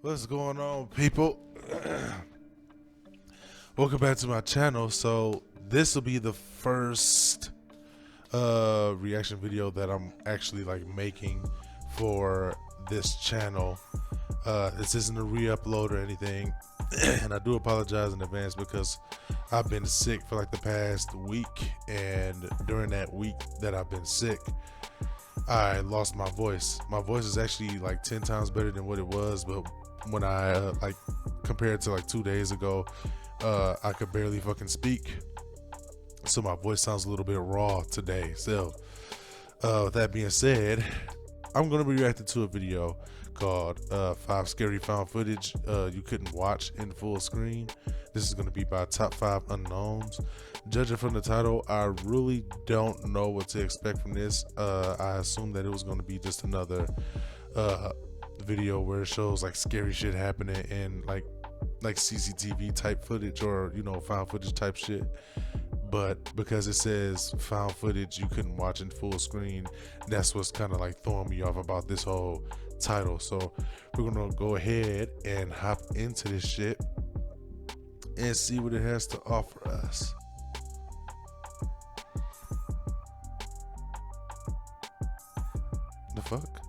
What's going on, people? Welcome back to my channel. So this will be the first reaction video that I'm actually making for this channel. This isn't a re-upload or anything, and I do apologize in advance because I've been sick for the past week, and during that week that I've been sick, I lost my voice. My voice is actually 10 times better than what it was, but when I compared to 2 days ago, I could barely fucking speak, so my voice sounds a little bit raw today. So with that being said, I'm gonna be reacting to a video called 5 Scary Found Footage You Couldn't Watch in Full Screen. This is gonna be by Top 5 Unknowns. Judging from the title, I really don't know what to expect from this. I assumed that it was gonna be just another video where it shows scary shit happening and like CCTV type footage, or found footage type shit. But because it says found footage you couldn't watch in full screen, that's what's kind of throwing me off about this whole title. So we're gonna go ahead and hop into this shit and see what it has to offer us. The fuck?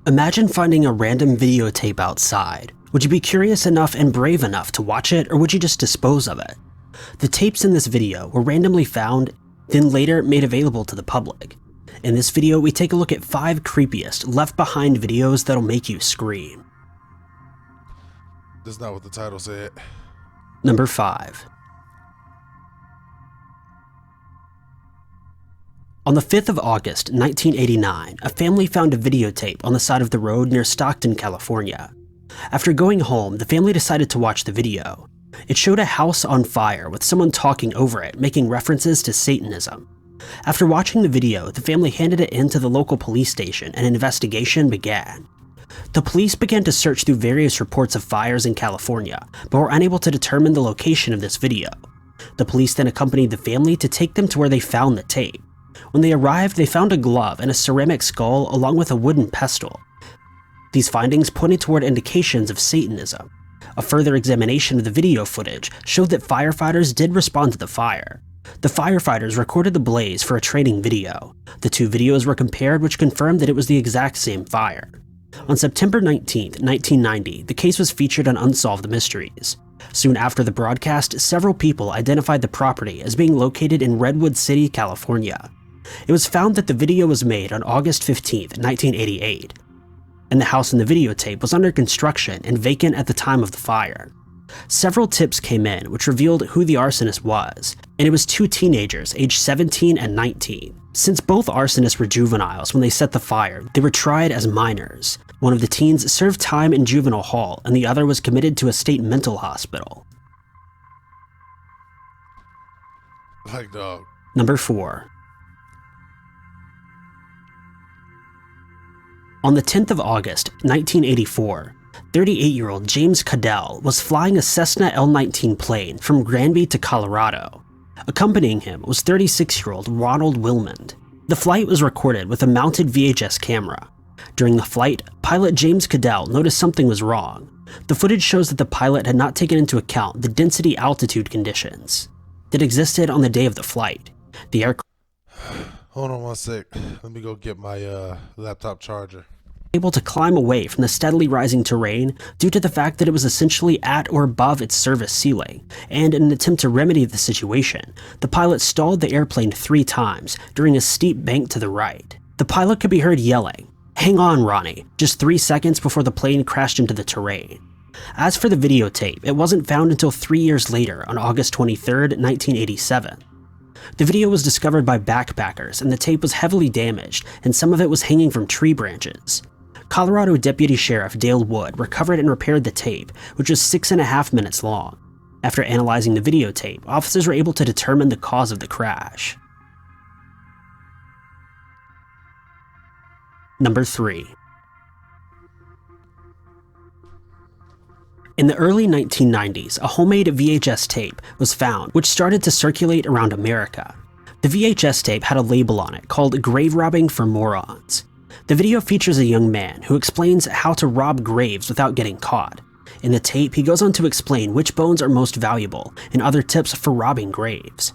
Imagine finding a random videotape outside. Would you be curious enough and brave enough to watch it, or would you just dispose of it? The tapes in this video were randomly found, then later made available to the public. In this video, we take a look at 5 creepiest left behind videos that'll make you scream. That's not what the title said. Number 5. On the 5th of August, 1989, a family found a videotape on the side of the road near Stockton, California. After going home, the family decided to watch the video. It showed a house on fire with someone talking over it, making references to Satanism. After watching the video, the family handed it in to the local police station and an investigation began. The police began to search through various reports of fires in California, but were unable to determine the location of this video. The police then accompanied the family to take them to where they found the tape. When they arrived, they found a glove and a ceramic skull along with a wooden pestle. These findings pointed toward indications of Satanism. A further examination of the video footage showed that firefighters did respond to the fire. The firefighters recorded the blaze for a training video. The 2 videos were compared, which confirmed that it was the exact same fire. On September 19, 1990, the case was featured on Unsolved Mysteries. Soon after the broadcast, several people identified the property as being located in Redwood City, California. It was found that the video was made on August 15, 1988, and the house in the videotape was under construction and vacant at the time of the fire. Several tips came in which revealed who the arsonist was, and it was 2 teenagers aged 17 and 19. Since both arsonists were juveniles when they set the fire, they were tried as minors. One of the teens served time in juvenile hall, and the other was committed to a state mental hospital. Dog. Number 4. On the 10th of August, 1984, 38-year-old James Cadell was flying a Cessna L-19 plane from Granby to Colorado. Accompanying him was 36-year-old Ronald Wilmond. The flight was recorded with a mounted VHS camera. During the flight, pilot James Cadell noticed something was wrong. The footage shows that the pilot had not taken into account the density altitude conditions that existed on the day of the flight. The aircraft Hold on one sec. Let me go get my laptop charger. able to climb away from the steadily rising terrain due to the fact that it was essentially at or above its service ceiling, and in an attempt to remedy the situation, the pilot stalled the airplane 3 times during a steep bank to the right. The pilot could be heard yelling, "Hang on, Ronnie," just 3 seconds before the plane crashed into the terrain. As for the videotape, it wasn't found until 3 years later on August 23, 1987. The video was discovered by backpackers, and the tape was heavily damaged, and some of it was hanging from tree branches. Colorado Deputy Sheriff Dale Wood recovered and repaired the tape, which was 6.5 minutes long. After analyzing the videotape, officers were able to determine the cause of the crash. Number 3. In the early 1990s, a homemade VHS tape was found which started to circulate around America. The VHS tape had a label on it called "Grave Robbing for Morons." The video features a young man who explains how to rob graves without getting caught. In the tape, he goes on to explain which bones are most valuable and other tips for robbing graves.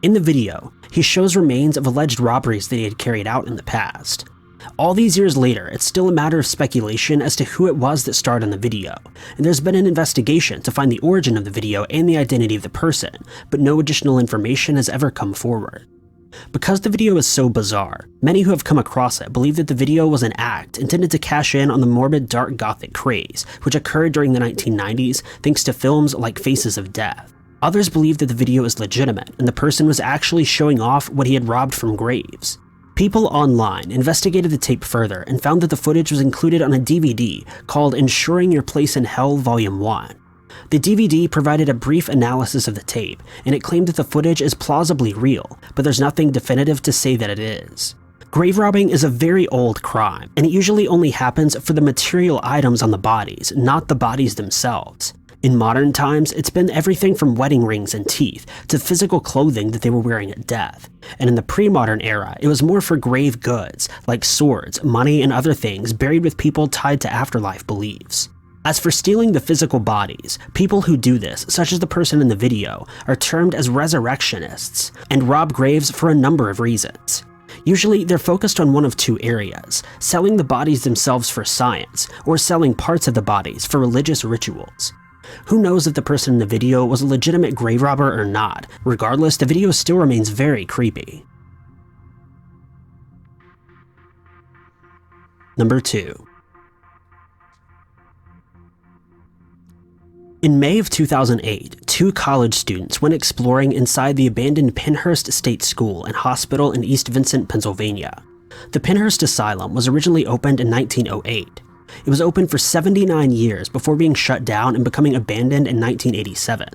In the video, he shows remains of alleged robberies that he had carried out in the past. All these years later, it's still a matter of speculation as to who it was that starred in the video, and there's been an investigation to find the origin of the video and the identity of the person, but no additional information has ever come forward. Because the video is so bizarre, many who have come across it believe that the video was an act intended to cash in on the morbid dark gothic craze, which occurred during the 1990s thanks to films like Faces of Death. Others believe that the video is legitimate and the person was actually showing off what he had robbed from graves. People online investigated the tape further and found that the footage was included on a DVD called Ensuring Your Place in Hell Volume 1. The DVD provided a brief analysis of the tape, and it claimed that the footage is plausibly real, but there's nothing definitive to say that it is. Grave robbing is a very old crime, and it usually only happens for the material items on the bodies, not the bodies themselves. In modern times, it's been everything from wedding rings and teeth to physical clothing that they were wearing at death. And in the pre-modern era, it was more for grave goods, like swords, money, and other things buried with people tied to afterlife beliefs. As for stealing the physical bodies, people who do this, such as the person in the video, are termed as resurrectionists, and rob graves for a number of reasons. Usually, they're focused on one of two areas: selling the bodies themselves for science, or selling parts of the bodies for religious rituals. Who knows if the person in the video was a legitimate grave robber or not? Regardless, the video still remains very creepy. Number 2. In May of 2008, 2 college students went exploring inside the abandoned Pennhurst State School and Hospital in East Vincent, Pennsylvania. The Pennhurst Asylum was originally opened in 1908. It was open for 79 years before being shut down and becoming abandoned in 1987.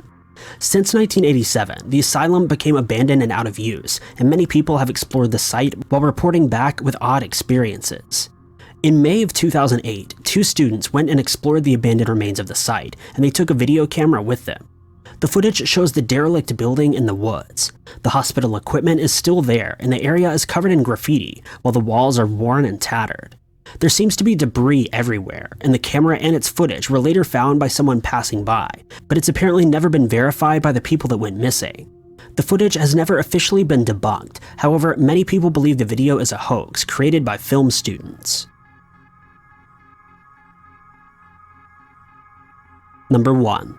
Since 1987, the asylum became abandoned and out of use, and many people have explored the site while reporting back with odd experiences. In May of 2008, 2 students went and explored the abandoned remains of the site, and they took a video camera with them. The footage shows the derelict building in the woods. The hospital equipment is still there, and the area is covered in graffiti, while the walls are worn and tattered. There seems to be debris everywhere, and the camera and its footage were later found by someone passing by, but it's apparently never been verified by the people that went missing. The footage has never officially been debunked, however, many people believe the video is a hoax created by film students. Number 1.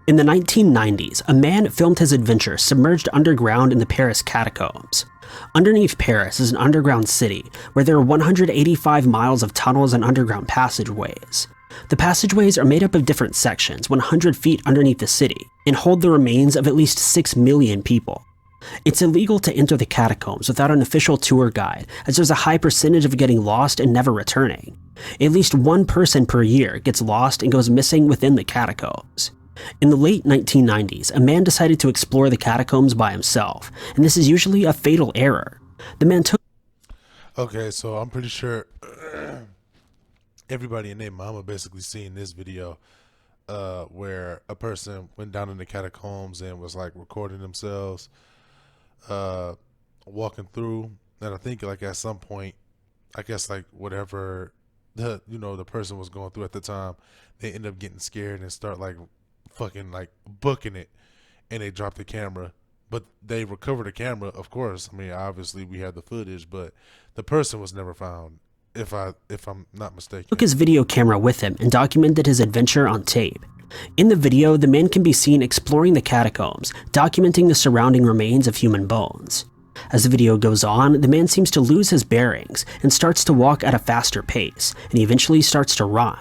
In the 1990s, a man filmed his adventure submerged underground in the Paris catacombs. Underneath Paris is an underground city where there are 185 miles of tunnels and underground passageways. The passageways are made up of different sections 100 feet underneath the city and hold the remains of at least 6 million people. It's illegal to enter the catacombs without an official tour guide, as there's a high percentage of getting lost and never returning. At least 1 person per year gets lost and goes missing within the catacombs. In the late 1990s, a man decided to explore the catacombs by himself, and this is usually a fatal error. The man took... Okay, so I'm pretty sure everybody and their mama basically seen this video where a person went down in the catacombs and was like recording themselves walking through. And I think like at some point, I guess like whatever the person was going through at the time, they end up getting scared and start like fucking like booking it, and they drop the camera. But they recovered the camera, of course. I mean, obviously we had the footage, but the person was never found, if I'm not mistaken. Took his video camera with him and documented his adventure on tape. In the video, the man can be seen exploring the catacombs, documenting the surrounding remains of human bones. As the video goes on, the man seems to lose his bearings and starts to walk at a faster pace, and he eventually starts to run.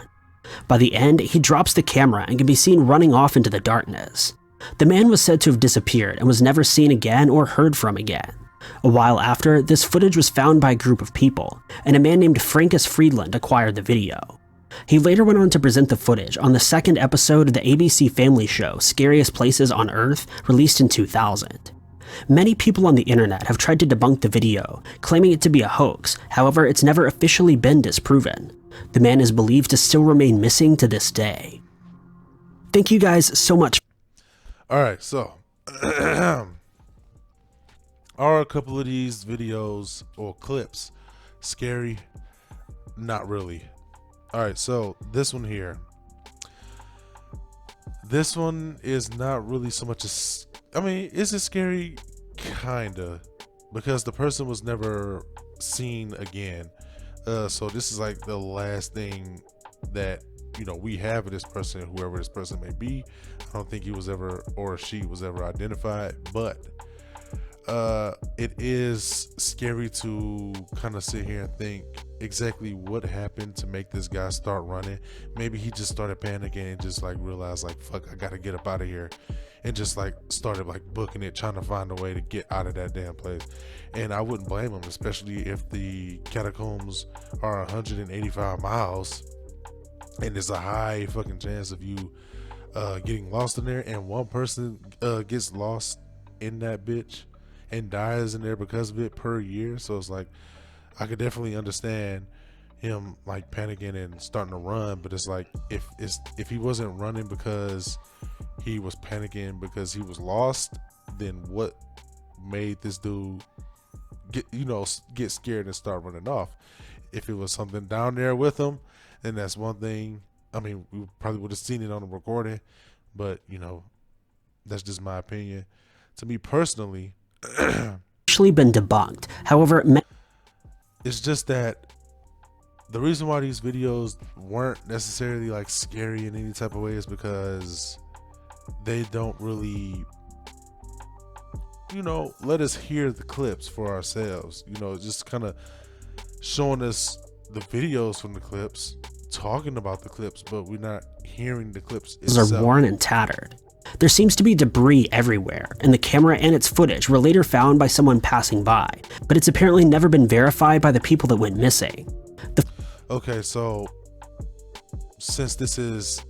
By the end, he drops the camera and can be seen running off into the darkness. The man was said to have disappeared and was never seen again or heard from again. A while after, this footage was found by a group of people, and a man named Frankus Friedland acquired the video. He later went on to present the footage on the 2nd episode of the ABC Family show Scariest Places on Earth, released in 2000. Many people on the internet have tried to debunk the video, claiming it to be a hoax. However, it's never officially been disproven. The man is believed to still remain missing to this day. Thank you guys so much. All right, so are a couple of these videos or clips scary? Not really. All right, so this one here. This one is not really so much as, I mean, is it scary? Kinda, because the person was never seen again. So this is like the last thing that, you know, we have of this person, whoever this person may be. I don't think he was ever, or she was ever identified, but it is scary to kind of sit here and think exactly what happened to make this guy start running. Maybe he just started panicking and just like realized like, fuck, I gotta get up out of here, and just like started like booking it, trying to find a way to get out of that damn place. And I wouldn't blame him, especially if the catacombs are 185 miles and there's a high fucking chance of you getting lost in there, and one person gets lost in that bitch and dies in there because of it per year. So it's like, I could definitely understand him like panicking and starting to run, but it's like, if he wasn't running because he was panicking because he was lost, then what made this dude get scared and start running off? If it was something down there with him, then that's one thing. I mean, we probably would have seen it on the recording, but you know, that's just my opinion. To me personally, actually been debunked. However, it's just that the reason why these videos weren't necessarily like scary in any type of way is because they don't really, you know, let us hear the clips for ourselves. You know, just kind of showing us the videos from the clips, talking about the clips, but we're not hearing the clips itself. Are worn and tattered. There seems to be debris everywhere, and the camera and its footage were later found by someone passing by, but it's apparently never been verified by the people that went missing. Okay, so since this is,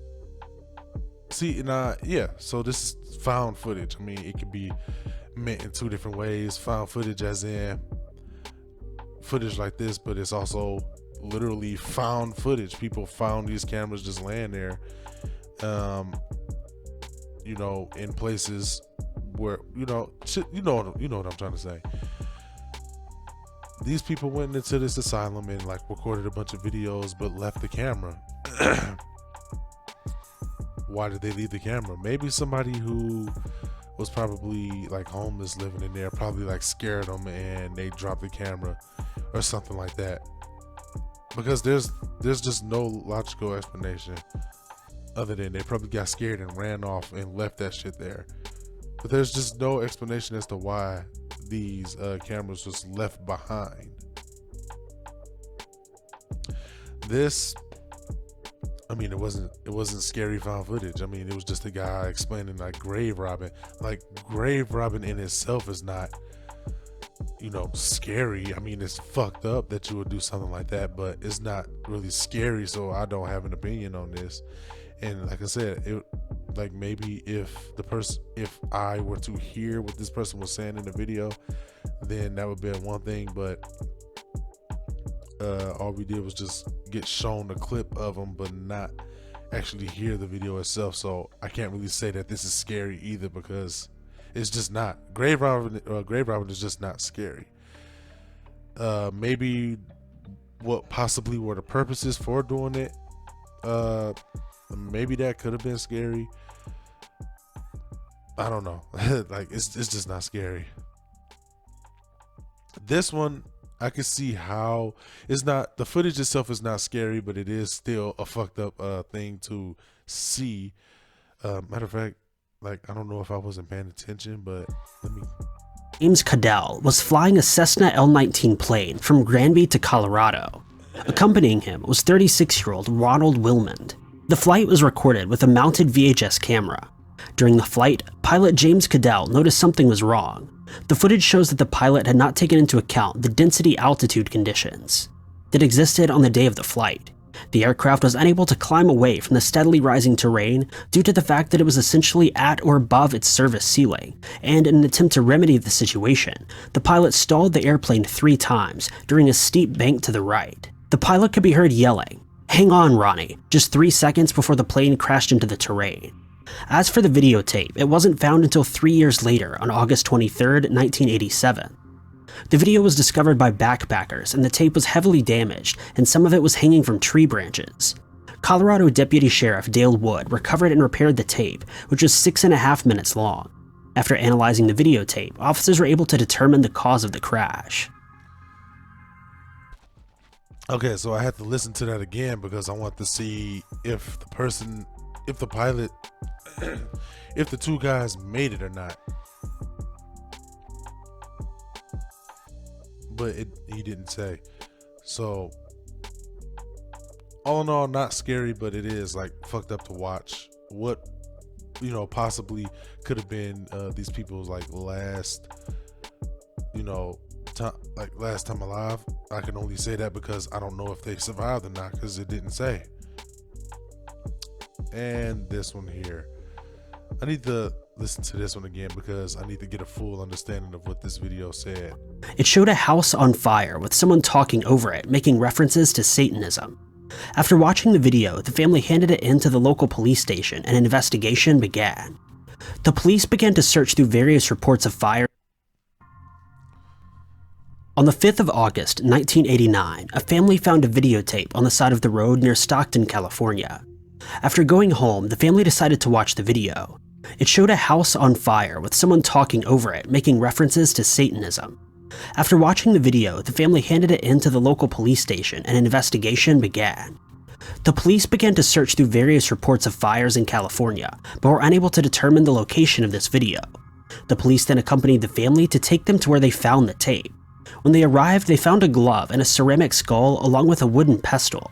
so this is found footage. I mean, it could be meant in two different ways. Found footage as in footage like this, but it's also literally found footage. People found these cameras just laying there, you know, in places where, you know what I'm trying to say. These people went into this asylum and like recorded a bunch of videos, but left the camera. Why did they leave the camera? Maybe somebody who was probably like homeless living in there probably like scared them and they dropped the camera or something like that. Because there's just no logical explanation other than they probably got scared and ran off and left that shit there. But there's just no explanation as to why these cameras was left behind. This, I mean, it wasn't scary found footage. I mean, it was just a guy explaining like grave robbing. Like, grave robbing in itself is not, you know, scary. I mean, it's fucked up that you would do something like that, but it's not really scary. So I don't have an opinion on this. And like I said, it, like, maybe if I were to hear what this person was saying in the video, then that would be one thing. But all we did was just get shown a clip of them, but not actually hear the video itself. So I can't really say that this is scary either, because it's just not. Grave robbing is just not scary. Maybe what possibly were the purposes for doing it, maybe that could have been scary. I don't know. Like, it's just not scary. This one, I can see how it's not, the footage itself is not scary, but it is still a fucked up thing to see. Matter of fact, like, I don't know if I wasn't paying attention, but let me. James Cadell was flying a Cessna L-19 plane from Granby to Colorado. Accompanying him was 36-year-old Ronald Wilmond. The flight was recorded with a mounted VHS camera. During the flight, pilot James Cadell noticed something was wrong. The footage shows that the pilot had not taken into account the density altitude conditions that existed on the day of the flight. The aircraft was unable to climb away from the steadily rising terrain due to the fact that it was essentially at or above its service ceiling, and in an attempt to remedy the situation, the pilot stalled the airplane 3 times during a steep bank to the right. The pilot could be heard yelling, "Hang on, Ronnie," just 3 seconds before the plane crashed into the terrain. As for the videotape, it wasn't found until 3 years later on August 23, 1987. The video was discovered by backpackers and the tape was heavily damaged and some of it was hanging from tree branches. Colorado Deputy Sheriff Dale Wood recovered and repaired the tape, which was 6.5 minutes long. After analyzing the videotape, officers were able to determine the cause of the crash. Okay, so I had to listen to that again because I want to see if the pilot, if the two guys made it or not. But he didn't say. So all in all, not scary, but it is like fucked up to watch. What, possibly could have been these people's like last time alive. I can only say that because I don't know if they survived or not because it didn't say. And this one here, I need to listen to this one again because I need to get a full understanding of what this video said. It showed a house on fire with someone talking over it, making references to Satanism. After watching the video, the family handed it in to the local police station and an investigation began. The police began to search through various reports of fire. On the 5th of August, 1989, a family found a videotape on the side of the road near Stockton, California. After going home, the family decided to watch the video. It showed a house on fire with someone talking over it, making references to Satanism. After watching the video, the family handed it in to the local police station and an investigation began. The police began to search through various reports of fires in California, but were unable to determine the location of this video. The police then accompanied the family to take them to where they found the tape. When they arrived, they found a glove and a ceramic skull along with a wooden pestle.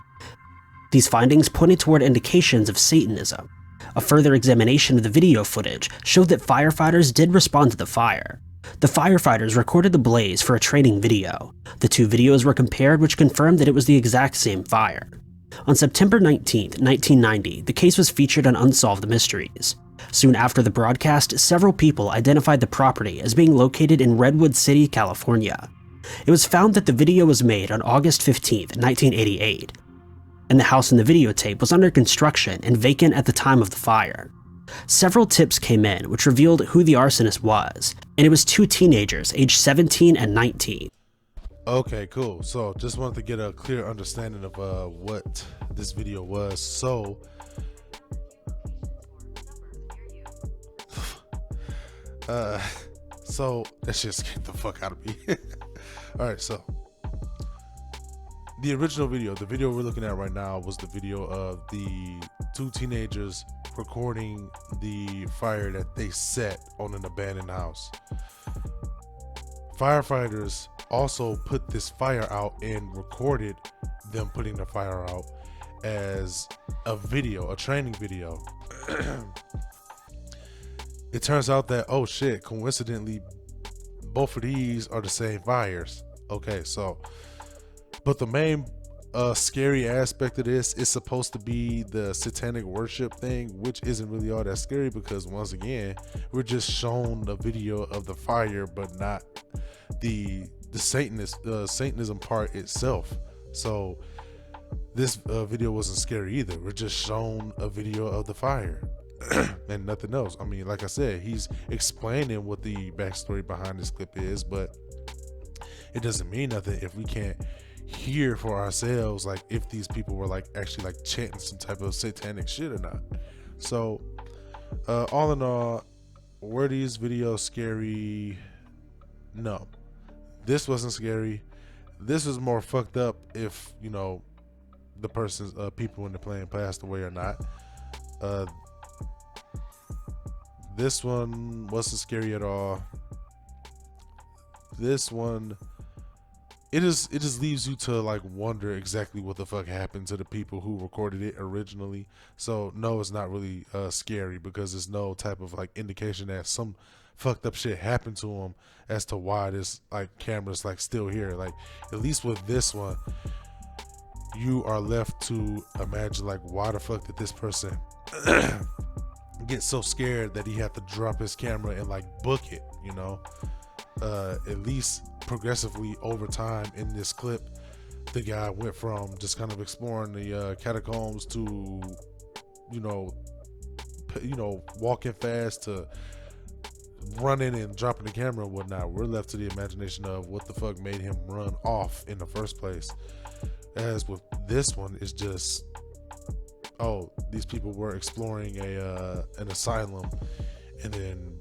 These findings pointed toward indications of Satanism. A further examination of the video footage showed that firefighters did respond to the fire. The firefighters recorded the blaze for a training video. The two videos were compared, which confirmed that it was the exact same fire. On September 19, 1990, the case was featured on Unsolved Mysteries. Soon after the broadcast, several people identified the property as being located in Redwood City, California. It was found that the video was made on August 15, 1988, and the house in the videotape was under construction and vacant at the time of the fire. Several tips came in which revealed who the arsonist was, and it was two teenagers aged 17 and 19. Okay, cool. So just wanted to get a clear understanding of what this video was. So that shit scared the fuck out of me. All right, so the original video, the video we're looking at right now, was the video of the two teenagers recording the fire that they set on an abandoned house. Firefighters also put this fire out and recorded them putting the fire out as a video, a training video. It turns out that, oh shit, coincidentally, both of these are the same fires. Okay, so, but the main scary aspect of this is supposed to be the satanic worship thing, which isn't really all that scary because once again, we're just shown the video of the fire, but not the Satanism part itself. So this video wasn't scary either. We're just shown a video of the fire and nothing else. I mean, like I said, he's explaining what the backstory behind this clip is, but it doesn't mean nothing if we can't hear for ourselves, like if these people were like actually like chanting some type of satanic shit or not. So all in all, were these videos scary? No, this wasn't scary. This was more fucked up if, you know, the person's people in the plane passed away or not. This one wasn't scary at all. This one, it just leaves you to like wonder exactly what the fuck happened to the people who recorded it originally. So no, it's not really scary because there's no type of like indication that some fucked up shit happened to them as to why this like camera's like still here. Like at least with this one, you are left to imagine like why the fuck did this person get so scared that he had to drop his camera and like book it, you know? At least progressively over time in this clip, the guy went from just kind of exploring the catacombs to, you know, you know, walking fast to running and dropping the camera and whatnot. We're left to the imagination of what the fuck made him run off in the first place. As with this one, it's just, oh, these people were exploring an asylum, and then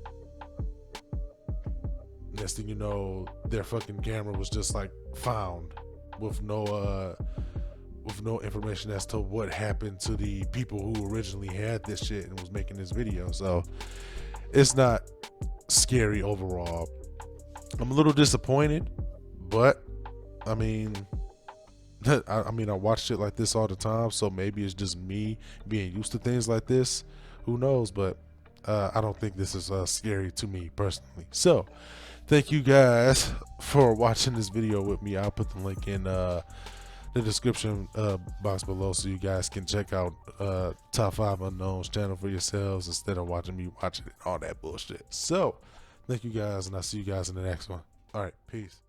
next thing you know, their fucking camera was just like found with no information as to what happened to the people who originally had this shit and was making this video. So it's not scary overall. I'm a little disappointed, but I mean, I watch shit like this all the time, so maybe it's just me being used to things like this. Who knows? But I don't think this is scary to me personally. So thank you guys for watching this video with me. I'll put the link in the description box below so you guys can check out Top 5 Unknowns channel for yourselves instead of watching me watching it, all that bullshit. So thank you guys, and I'll see you guys in the next one. All right, peace.